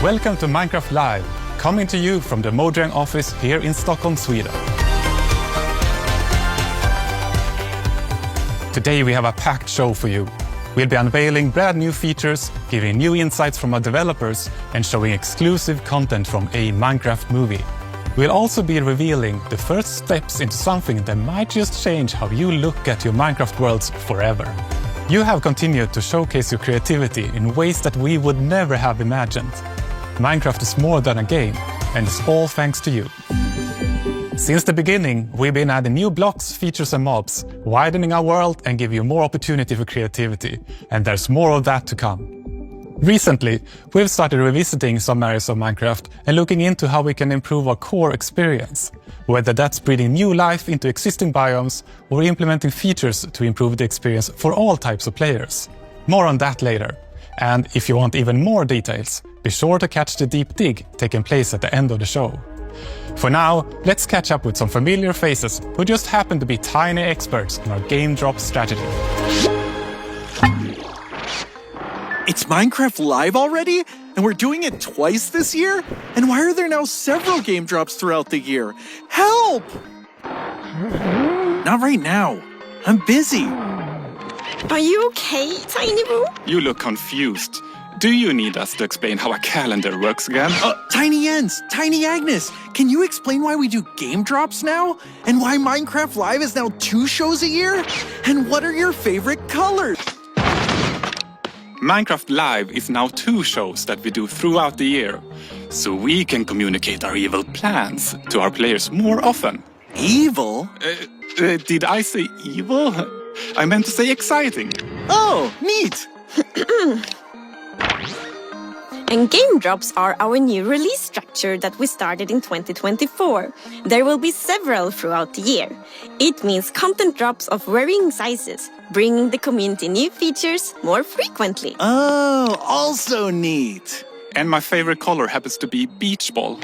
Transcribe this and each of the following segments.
Welcome to Minecraft Live, coming to you from the Mojang office here in Stockholm, Sweden. Today we have a packed show for you. We'll be unveiling brand new features, giving new insights from our developers, and showing exclusive content from a Minecraft movie. We'll also be revealing the first steps into something that might just change how you look at your Minecraft worlds forever. You have continued to showcase your creativity in ways that we would never have imagined. Minecraft is more than a game, and it's all thanks to you. Since the beginning, we've been adding new blocks, features and mobs, widening our world and give you more opportunity for creativity, and there's more of that to come. Recently, we've started revisiting some areas of Minecraft and looking into how we can improve our core experience, whether that's breathing new life into existing biomes or implementing features to improve the experience for all types of players. More on that later. And if you want even more details, be sure to catch the deep dig taking place at the end of the show. For now, let's catch up with some familiar faces who just happen to be tiny experts in our game drop strategy. It's Minecraft Live already? And we're doing it twice this year? And why are there now several game drops throughout the year? Help! Not right now. I'm busy. Are you okay, Tiny Boo? You look confused. Do you need us to explain how a calendar works again? Tiny Jens, Tiny Agnes, can you explain why we do game drops now? And why Minecraft Live is now 2 shows a year? And what are your favorite colors? Minecraft Live is now 2 shows that we do throughout the year, so we can communicate our evil plans to our players more often. Evil? Did I say evil? I meant to say exciting. Oh, neat! And game drops are our new release structure that we started in 2024. There will be several throughout the year. It means content drops of varying sizes, bringing the community new features more frequently. Oh, also neat. And my favorite color happens to be beach ball.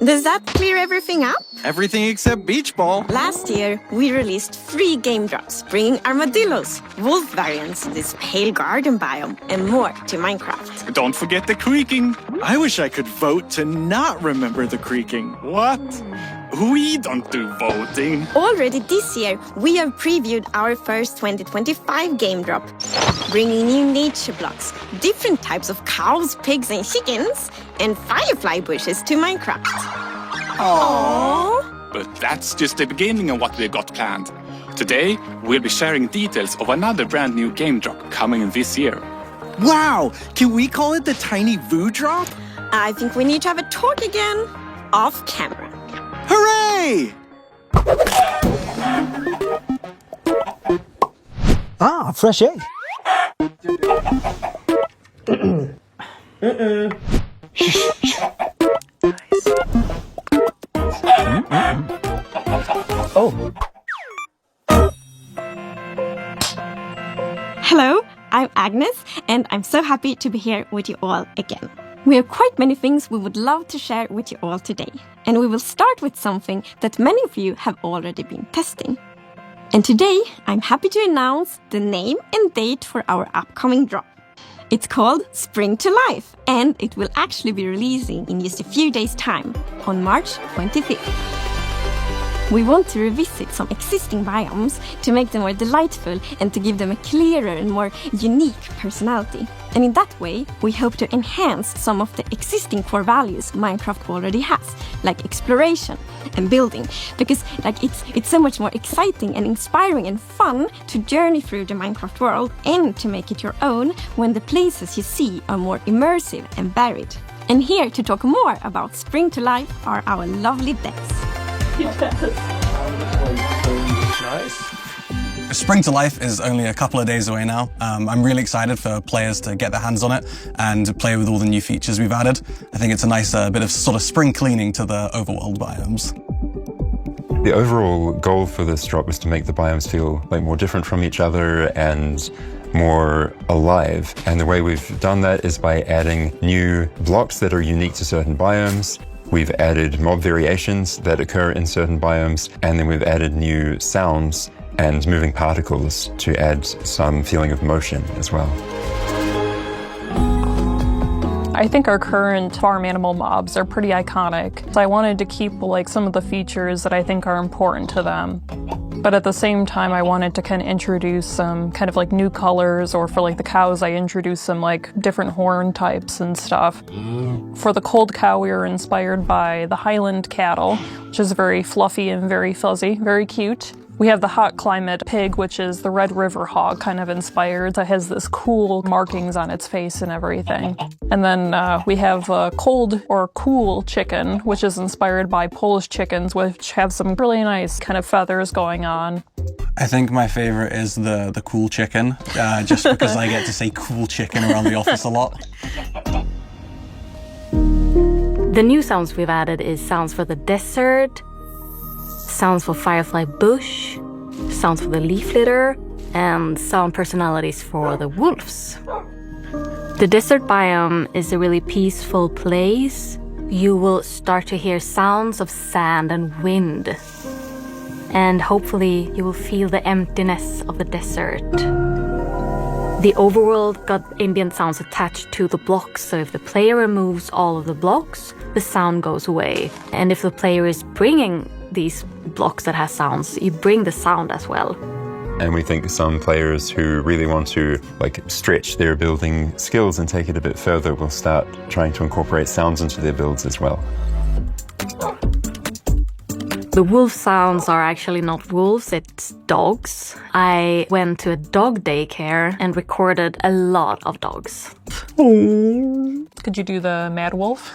Does that clear everything up? Everything except beach ball. Last year, we released 3 game drops, bringing armadillos, wolf variants, this pale garden biome, and more to Minecraft. Don't forget the creaking. I wish I could vote to not remember the creaking. What? We don't do voting. Already this year, we have previewed our first 2025 game drop, bringing new nature blocks, different types of cows, pigs and chickens, and firefly bushes to Minecraft. Aww. But that's just the beginning of what we've got planned. Today, we'll be sharing details of another brand new game drop coming in this year. Wow! Can we call it the Tiny Voo drop? I think we need to have a talk again, off camera. Hooray! Ah, fresh egg. Oh. Hello, I'm Agnes, and I'm so happy to be here with you all again. We have quite many things we would love to share with you all today, and we will start with something that many of you have already been testing. And today, I'm happy to announce the name and date for our upcoming drop. It's called Spring to Life, and it will actually be releasing in just a few days' time, on March 25th. We want to revisit some existing biomes to make them more delightful and to give them a clearer and more unique personality. And in that way, we hope to enhance some of the existing core values Minecraft already has, like exploration and building, because it's so much more exciting and inspiring and fun to journey through the Minecraft world and to make it your own when the places you see are more immersive and varied. And here to talk more about Spring to Life are our lovely devs. Spring to Life is only a couple of days away now. I'm really excited for players to get their hands on it and play with all the new features we've added. I think it's a nice bit of sort of spring cleaning to the overworld biomes. The overall goal for this drop is to make the biomes feel like more different from each other and more alive. And the way we've done that is by adding new blocks that are unique to certain biomes. We've added mob variations that occur in certain biomes, and then we've added new sounds and moving particles to add some feeling of motion as well. I think our current farm animal mobs are pretty iconic. So I wanted to keep like some of the features that I think are important to them. But at the same time, I wanted to kind of introduce some kind of like new colors, or for like the cows, I introduced some like different horn types and stuff. For the cold cow, we were inspired by the Highland cattle, which is very fluffy and very fuzzy, very cute. We have the hot climate pig, which is the Red River hog, kind of inspired. It has this cool markings on its face and everything. And then we have a cold or cool chicken, which is inspired by Polish chickens, which have some really nice kind of feathers going on. I think my favorite is the cool chicken, just because I get to say cool chicken around the office a lot. The new sounds we've added is sounds for the desert, sounds for firefly bush, sounds for the leaf litter, and sound personalities for the wolves. The desert biome is a really peaceful place. You will start to hear sounds of sand and wind. And hopefully you will feel the emptiness of the desert. The overworld got ambient sounds attached to the blocks, so if the player removes all of the blocks, the sound goes away. And if the player is bringing these blocks that has sounds, you bring the sound as well. And we think some players who really want to like stretch their building skills and take it a bit further will start trying to incorporate sounds into their builds as well. The wolf sounds are actually not wolves, it's dogs. I went to a dog daycare and recorded a lot of dogs. Could you do the Mad Wolf?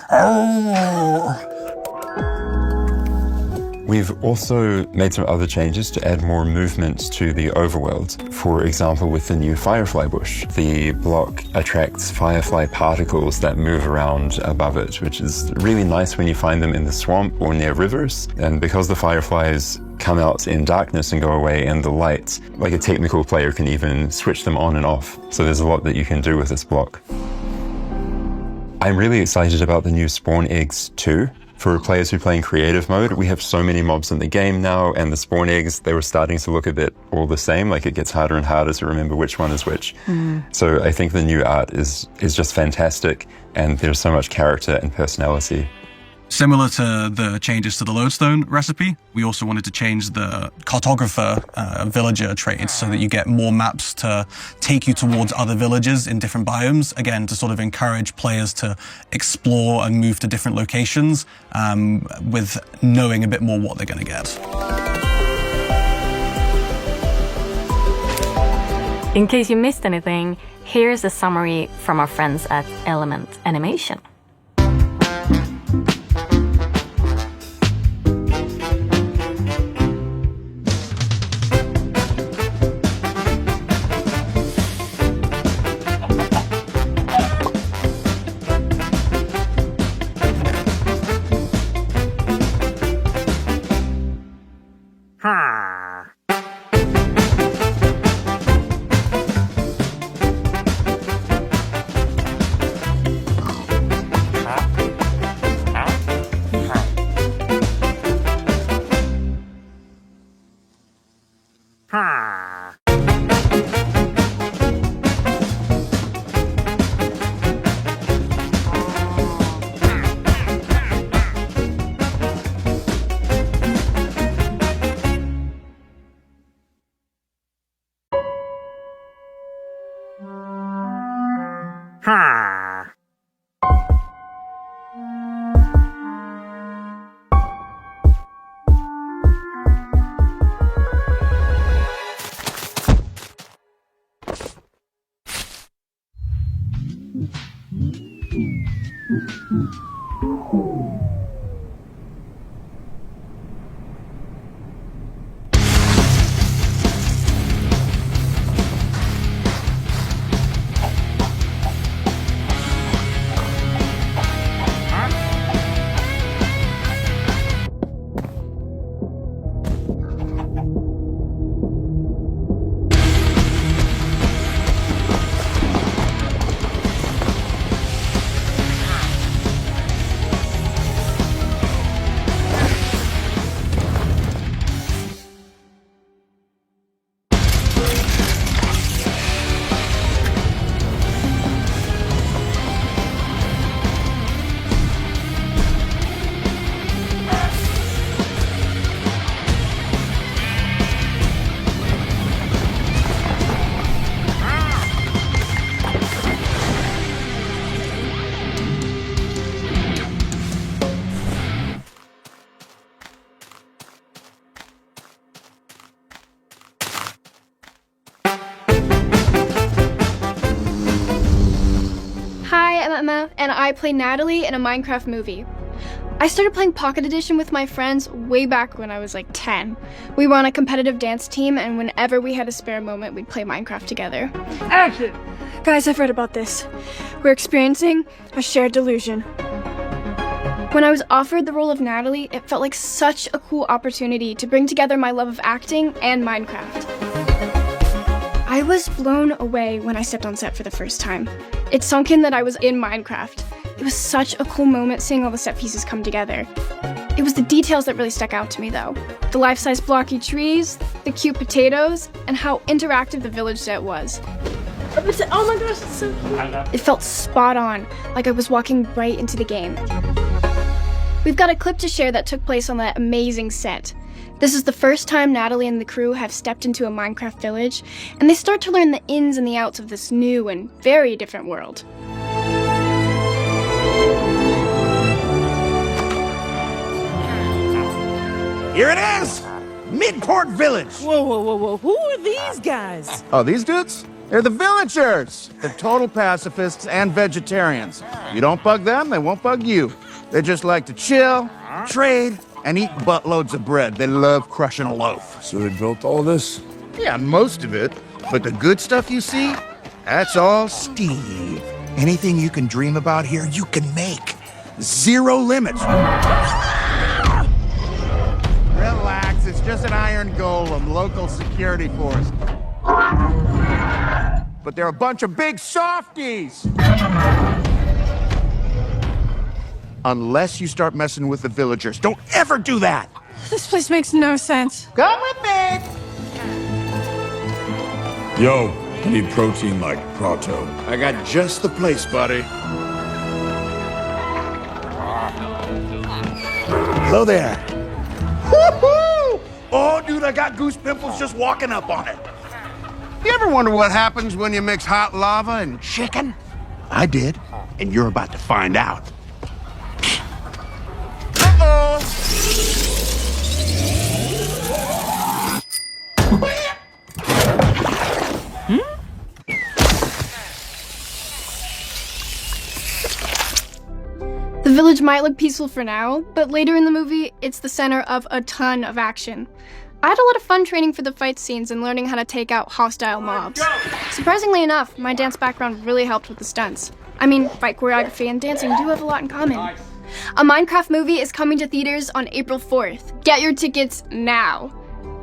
We've also made some other changes to add more movement to the overworld. For example, with the new firefly bush, the block attracts firefly particles that move around above it, which is really nice when you find them in the swamp or near rivers. And because the fireflies come out in darkness and go away in the light, like a technical player can even switch them on and off. So there's a lot that you can do with this block. I'm really excited about the new spawn eggs too. For players who play in creative mode, we have so many mobs in the game now, and the spawn eggs, they were starting to look a bit all the same, like it gets harder and harder to remember which one is which. So I think the new art is just fantastic, and there's so much character and personality. Similar to the changes to the lodestone recipe, we also wanted to change the cartographer villager trades so that you get more maps to take you towards other villages in different biomes, again, to sort of encourage players to explore and move to different locations with knowing a bit more what they're going to get. In case you missed anything, here's a summary from our friends at Element Animation. Emma, and I play Natalie in a Minecraft movie. I started playing Pocket Edition with my friends way back when I was like 10. We were on a competitive dance team, and whenever we had a spare moment, we'd play Minecraft together. Action! Guys, I've read about this. We're experiencing a shared delusion. When I was offered the role of Natalie, it felt like such a cool opportunity to bring together my love of acting and Minecraft. I was blown away when I stepped on set for the first time. It sunk in that I was in Minecraft. It was such a cool moment seeing all the set pieces come together. It was the details that really stuck out to me though. The life-size blocky trees, the cute potatoes, and how interactive the village set was. Oh my gosh, it's so cute. It felt spot on, like I was walking right into the game. We've got a clip to share that took place on that amazing set. This is the first time Natalie and the crew have stepped into a Minecraft village, and they start to learn the ins and the outs of this new and very different world. Here it is! Midport Village! Whoa. Who are these guys? Oh, these dudes? They're the villagers! They're total pacifists and vegetarians. You don't bug them, they won't bug you. They just like to chill, trade, and eat buttloads of bread. They love crushing a loaf. So they built all this? Yeah, most of it. But the good stuff you see, that's all Steve. Anything you can dream about here, you can make. Zero limits. Relax, it's just an iron golem, local security force. But they're a bunch of big softies! Unless you start messing with the villagers. Don't ever do that! This place makes no sense. Come with me! Yo, I need protein like Prato. I got just the place, buddy. Hello there. Woohoo! Oh, dude, I got goose pimples just walking up on it. You ever wonder what happens when you mix hot lava and chicken? I did, and you're about to find out. Uh-oh! The village might look peaceful for now, but later in the movie, it's the center of a ton of action. I had a lot of fun training for the fight scenes and learning how to take out hostile mobs. Surprisingly enough, my dance background really helped with the stunts. I mean, fight choreography and dancing do have a lot in common. A Minecraft movie is coming to theaters on April 4th. Get your tickets now.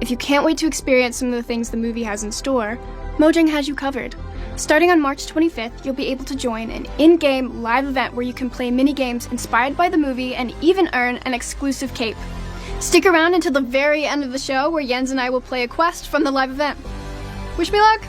If you can't wait to experience some of the things the movie has in store, Mojang has you covered. Starting on March 25th, you'll be able to join an in-game live event where you can play mini-games inspired by the movie and even earn an exclusive cape. Stick around until the very end of the show where Jens and I will play a quest from the live event. Wish me luck!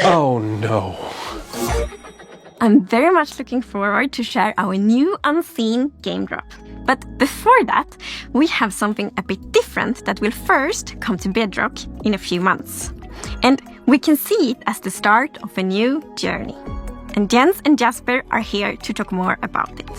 Oh no. I'm very much looking forward to share our new unseen game drop. But before that, we have something a bit different that will first come to Bedrock in a few months. And we can see it as the start of a new journey. And Jens and Jasper are here to talk more about it.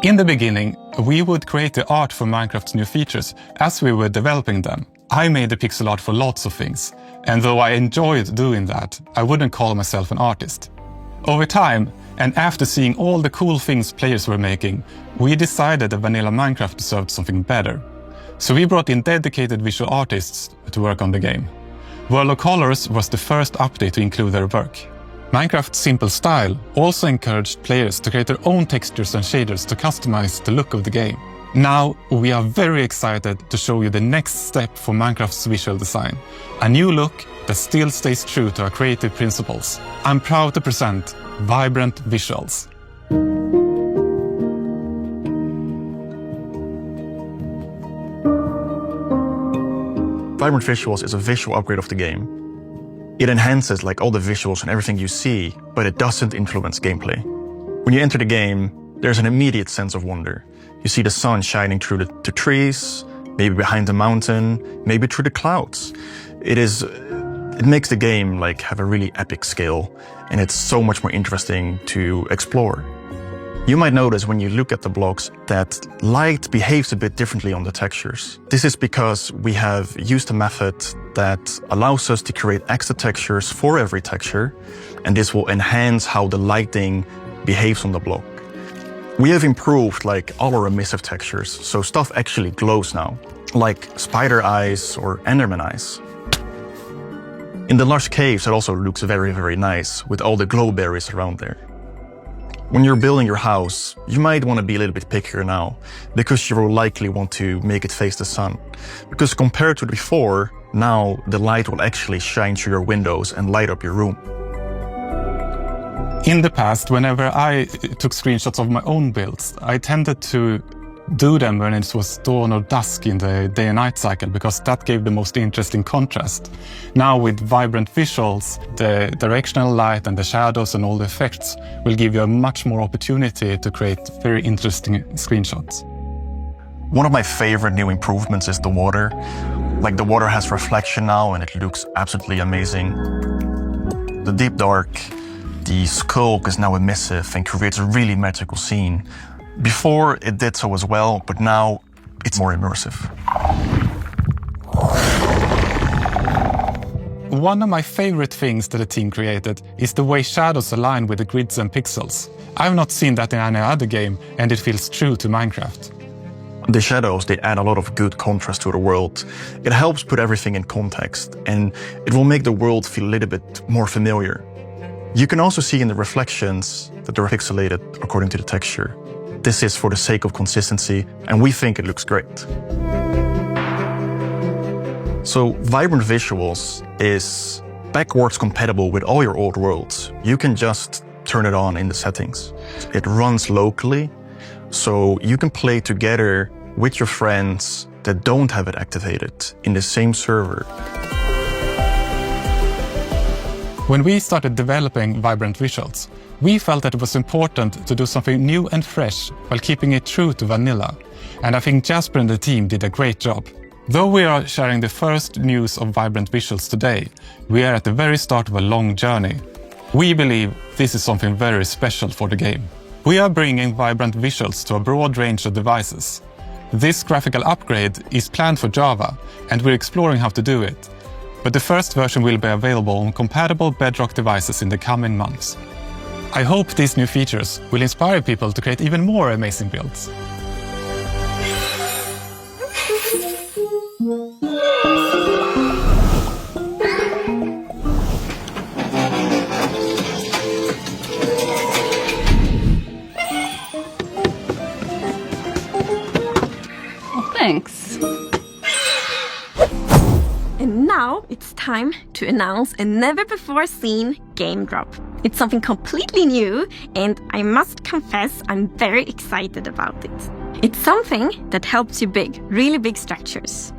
In the beginning, we would create the art for Minecraft's new features as we were developing them. I made the pixel art for lots of things, and though I enjoyed doing that, I wouldn't call myself an artist. Over time, And after seeing all the cool things players were making, we decided that vanilla Minecraft deserved something better. So we brought in dedicated visual artists to work on the game. World of Colors was the first update to include their work. Minecraft's simple style also encouraged players to create their own textures and shaders to customize the look of the game. Now, we are very excited to show you the next step for Minecraft's visual design. A new look that still stays true to our creative principles. I'm proud to present Vibrant Visuals. Vibrant Visuals is a visual upgrade of the game. It enhances like all the visuals and everything you see, but it doesn't influence gameplay. When you enter the game, there's an immediate sense of wonder. You see the sun shining through the trees, maybe behind the mountain, maybe through the clouds. It makes the game like have a really epic scale, and it's so much more interesting to explore. You might notice when you look at the blocks that light behaves a bit differently on the textures. This is because we have used a method that allows us to create extra textures for every texture, and this will enhance how the lighting behaves on the block. We have improved like all our emissive textures, so stuff actually glows now, like spider eyes or Enderman eyes. In the lush caves, it also looks very, very nice with all the glow berries around there. When you're building your house, you might want to be a little bit pickier now, because you will likely want to make it face the sun. Because compared to before, now the light will actually shine through your windows and light up your room. In the past, whenever I took screenshots of my own builds, I tended to do them when it was dawn or dusk in the day and night cycle, because that gave the most interesting contrast. Now with Vibrant Visuals, the directional light and the shadows and all the effects will give you a much more opportunity to create very interesting screenshots. One of my favorite new improvements is the water. Like the water has reflection now and it looks absolutely amazing. The deep dark, the skulk is now emissive and creates a really magical scene. Before it did so as well, but now it's more immersive. One of my favorite things that the team created is the way shadows align with the grids and pixels. I've not seen that in any other game, and it feels true to Minecraft. The shadows, they add a lot of good contrast to the world. It helps put everything in context, and it will make the world feel a little bit more familiar. You can also see in the reflections that they're pixelated according to the texture. This is for the sake of consistency, and we think it looks great. So Vibrant Visuals is backwards compatible with all your old worlds. You can just turn it on in the settings. It runs locally, so you can play together with your friends that don't have it activated in the same server. When we started developing Vibrant Visuals, we felt that it was important to do something new and fresh while keeping it true to vanilla. And I think Jasper and the team did a great job. Though we are sharing the first news of Vibrant Visuals today, we are at the very start of a long journey. We believe this is something very special for the game. We are bringing Vibrant Visuals to a broad range of devices. This graphical upgrade is planned for Java, and we're exploring how to do it. But the first version will be available on compatible Bedrock devices in the coming months. I hope these new features will inspire people to create even more amazing builds. Well, thanks. And now it's time to announce a never-before-seen game drop. It's something completely new, and I must confess I'm very excited about it. It's something that helps you build really big structures.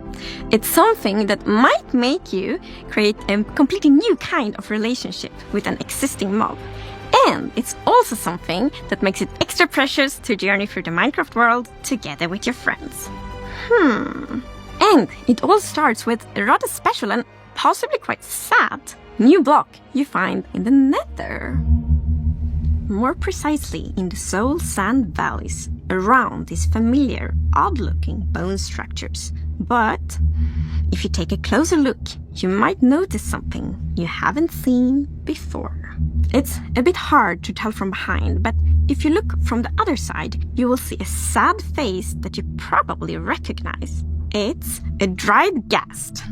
It's something that might make you create a completely new kind of relationship with an existing mob. And it's also something that makes it extra precious to journey through the Minecraft world together with your friends. And it all starts with a rather special and possibly quite sad new block you find in the Nether. More precisely in the Soul Sand Valleys, around these familiar, odd-looking bone structures. But if you take a closer look, you might notice something you haven't seen before. water. It's a bit hard to tell from behind, but if you look from the other side, you will see a sad face that you probably recognize. It's a dried ghast.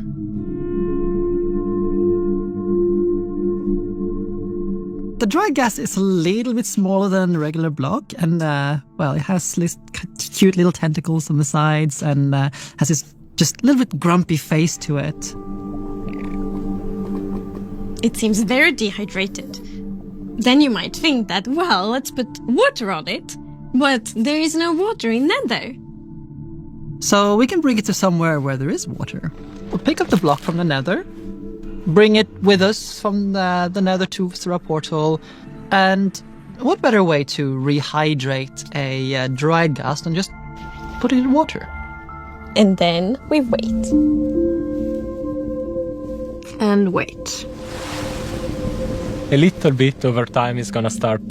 The dried ghast is a little bit smaller than a regular block, and well, it has this cute little tentacles on the sides, and has this just little bit grumpy face to it. It seems very dehydrated. Then you might think that, well, let's put water on it. But there is no water in Nether. So we can bring it to somewhere where there is water. We'll pick up the block from the Nether, bring it with us from the Nether through our portal, and what better way to rehydrate a dried ghast than just put it in water? And then we wait. And wait. A little bit over time is gonna start,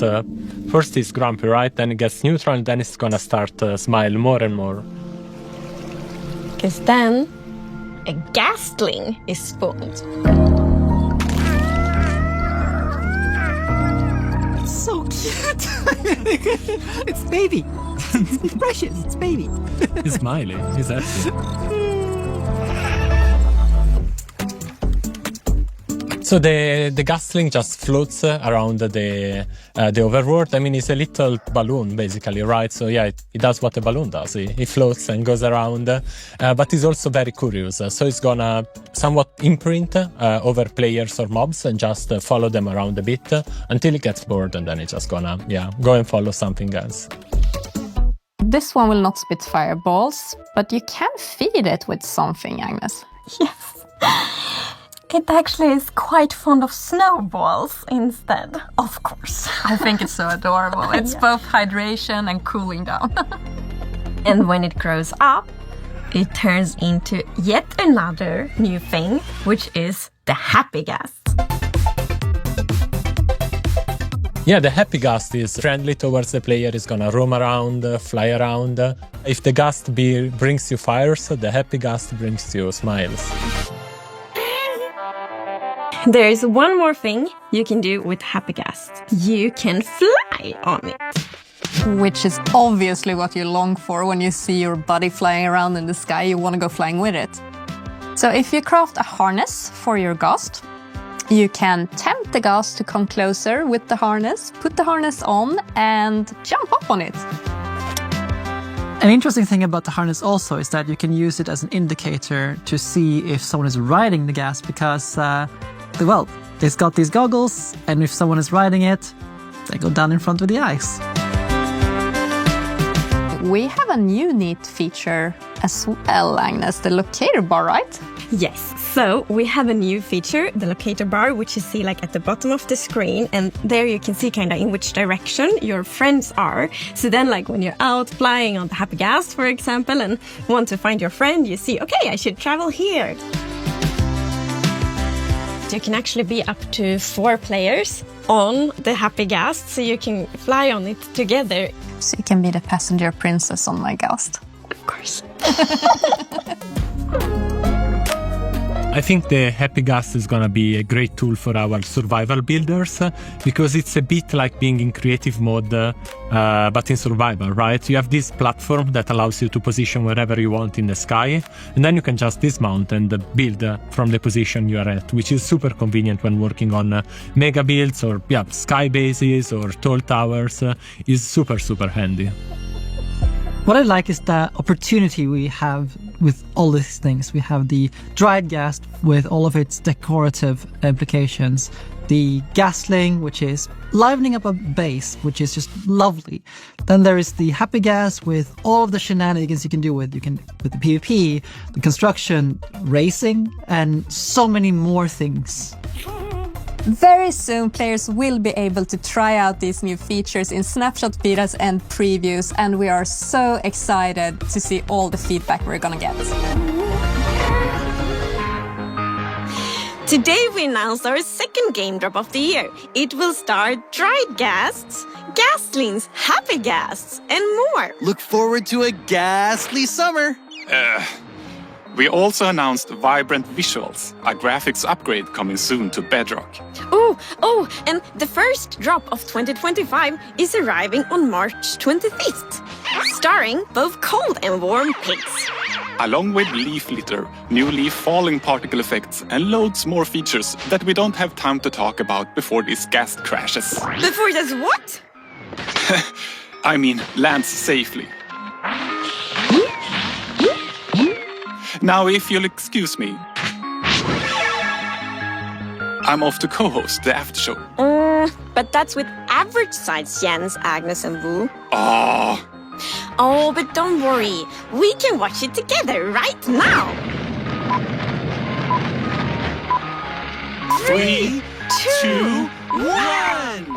first it's grumpy, right? Then it gets neutral, and then it's gonna start smile more and more. Because then a ghastling is spawned. So cute! It's baby! It's precious, it's baby! He's smiling, he's happy. So the ghastling just floats around the overworld. I mean, it's a little balloon, basically, right? So yeah, it does what a balloon does. It floats and goes around, but it's also very curious. So it's gonna somewhat imprint over players or mobs and just follow them around a bit until it gets bored, and then it's just gonna, go and follow something else. This one will not spit fireballs, but you can feed it with something, Agnes. Yes. It actually is quite fond of snowballs instead, of course. I think it's so adorable. It's both hydration and cooling down. And when it grows up, it turns into yet another new thing, which is the happy ghast. Yeah, the happy ghast is friendly towards the player. It's gonna roam around, fly around. If the ghast brings you fires, the happy ghast brings you smiles. There is one more thing you can do with happy ghast. You can fly on it. Which is obviously what you long for when you see your buddy flying around in the sky. You want to go flying with it. So if you craft a harness for your ghast, you can tempt the ghast to come closer with the harness, put the harness on, and jump up on it. An interesting thing about the harness also is that you can use it as an indicator to see if someone is riding the ghast, because well, it's got these goggles, and if someone is riding it, they go down in front of the ice. We have a new neat feature as well, Agnes, the locator bar, right? Yes, so we have a new feature, the locator bar, which you see like at the bottom of the screen, and there you can see kind of in which direction your friends are. So then like when you're out flying on the happy ghast, for example, and want to find your friend, you see, okay, I should travel here. You can actually be up to 4 players on the happy ghast, so you can fly on it together. So you can be the passenger princess on my ghast. Of course. I think the happy ghast is gonna be a great tool for our survival builders because it's a bit like being in creative mode, but in survival, right? You have this platform that allows you to position wherever you want in the sky, and then you can just dismount and build from the position you are at, which is super convenient when working on mega builds or sky bases or tall towers. Is super, super handy. What I like is the opportunity we have with all these things. We have the dried ghast with all of its decorative implications, the ghastling, which is livening up a base, which is just lovely. Then there is the happy ghast with all of the shenanigans you can do with the PvP, the construction, racing, and so many more things. Very soon, players will be able to try out these new features in snapshot betas and previews, and we are so excited to see all the feedback we're gonna get. Today we announced our second game drop of the year. It will star dried ghasts, ghastlings, happy ghasts, and more. Look forward to a ghastly summer. We also announced Vibrant Visuals, a graphics upgrade coming soon to Bedrock. Oh, and the first drop of 2025 is arriving on March 25th, starring both cold and warm pigs. Along with leaf litter, new leaf falling particle effects, and loads more features that we don't have time to talk about before this gas crashes. Before this what? I mean, lands safely. Now, if you'll excuse me, I'm off to co-host the after show. But that's with average size Jens, Agnes, and Wu. Oh, but don't worry. We can watch it together right now. 3, 2, 1.